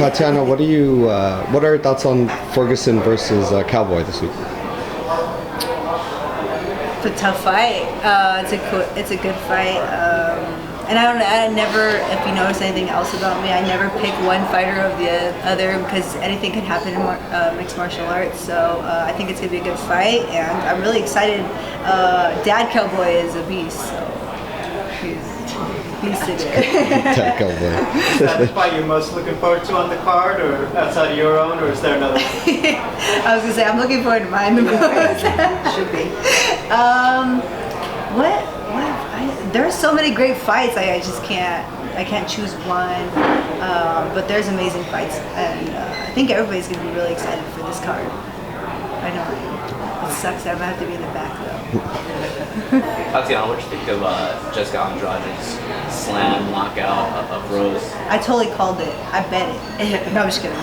Tatiana, what are your thoughts on Ferguson versus Cowboy this week? It's a tough fight. It's a good fight. And I never, if you notice anything else about me, I never pick one fighter over the other because anything can happen in mixed martial arts. So I think it's going to be a good fight, and I'm really excited. Dad Cowboy is a beast, so he's beasted it. Dad Cowboy. Is that the fight you're most looking forward to on the card, or outside of your own, or is there another one? I was going to say, I'm looking forward to mine the most. Should be. There are so many great fights. I just can't choose one. But there's amazing fights, and I think everybody's gonna be really excited for this card. I know I am. It sucks that I'm gonna have to be in the back though. Tatiana, what do you think of Jessica Andrade's slam knockout of Ruiz? I totally called it. I bet it. No, I'm just kidding.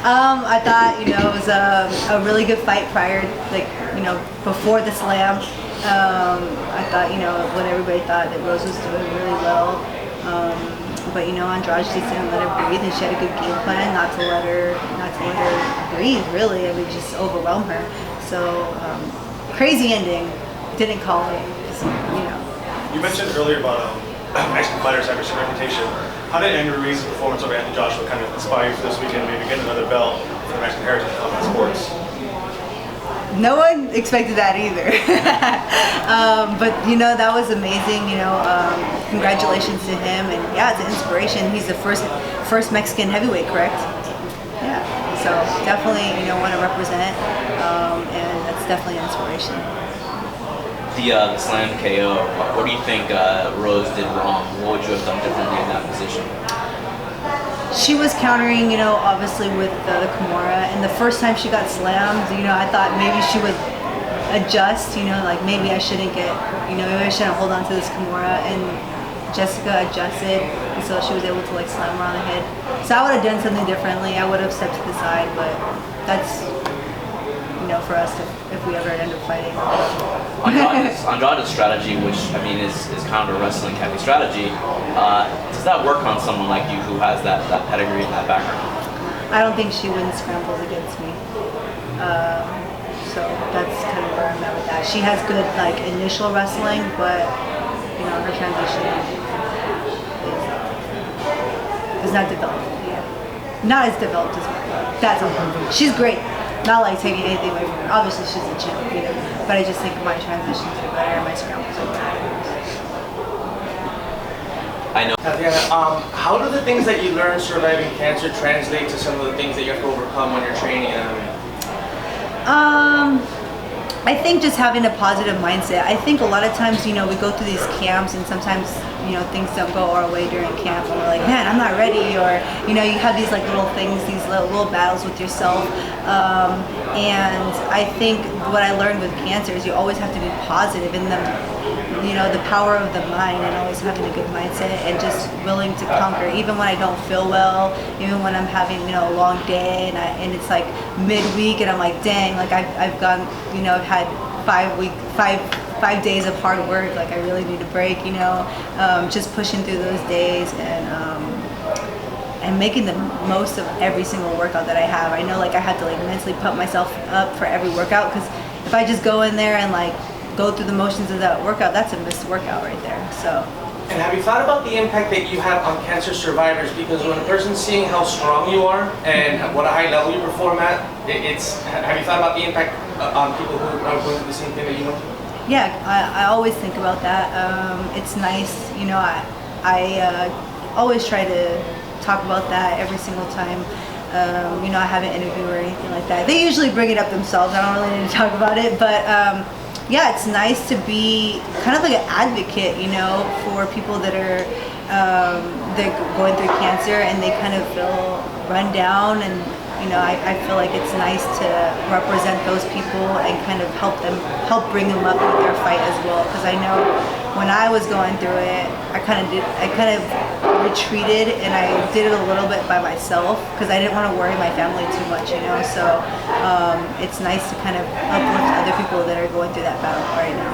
I thought it was a really good fight prior, before the slam. I thought, when everybody thought that Rose was doing really well, but Andrade just didn't let her breathe, and she had a good game plan not to let her breathe. Really, I mean, just overwhelm her. So crazy ending. Didn't call it. You mentioned earlier about Mexican fighters having some reputation. How did Andrew Ruiz's performance over Anthony Joshua kind of inspire you for this weekend, maybe get another belt for the Mexican heritage of combat sports? No one expected that either. But that was amazing. Congratulations to him, and yeah, it's an inspiration. He's the first Mexican heavyweight, correct? Yeah. So definitely, want to represent, and that's definitely an inspiration. The slam KO. What do you think Rose did wrong? What would you have done differently in that position? She was countering, obviously with the Kimura, and the first time she got slammed, I thought maybe she would adjust, like maybe I shouldn't maybe I shouldn't hold on to this Kimura, and Jessica adjusted, and so she was able to slam her on the head. So I would have done something differently. I would have stepped to the side, but that's, for us if we ever end up fighting. Andrade's strategy, which I mean is kind of a wrestling heavy strategy, does that work on someone like you who has that pedigree and that background? I don't think she wins scrambles against me. So that's kind of where I'm at with that. She has good initial wrestling, but her transition is not developed. Not as developed as mine. That's all. She's great. Not taking anything away from her. Obviously, she's a champ, but I just think my transitions are better, my scrambles are better. I know. Tatiana, how do the things that you learn surviving cancer translate to some of the things that you have to overcome when you're training? I think just having a positive mindset. I think a lot of times, we go through these camps, and sometimes, things don't go our way during camp, and we're like, man, I'm not ready, or, you have these little things, these little battles with yourself. And I think what I learned with cancer is you always have to be positive in the power of the mind, and always having a good mindset, and just willing to conquer, even when I don't feel well, even when I'm having, a long day, and it's midweek, and I'm like, dang, I've gone, I've had 5 days of hard work, I really need a break, just pushing through those days, and making the most of every single workout that I have. I know I have to mentally pump myself up for every workout, because if I just go in there and go through the motions of that workout, that's a missed workout right there. So. And have you thought about the impact that you have on cancer survivors? Because when a person's seeing how strong you are and what a high level you perform at, have you thought about the impact on people who are going through the same thing that you know? Yeah, I always think about that. It's nice, I always try to talk about that every single time. I have an interview or anything like that. They usually bring it up themselves. I don't really need to talk about it, but yeah, it's nice to be kind of like an advocate, for people that are they're going through cancer and they kind of feel run down, and I feel like it's nice to represent those people and kind of help bring them up with their fight as well. Because I know when I was going through it, I kind of retreated, and I did it a little bit by myself because I didn't want to worry my family too much, So it's nice to kind of uplift other people that are going through that battle right now.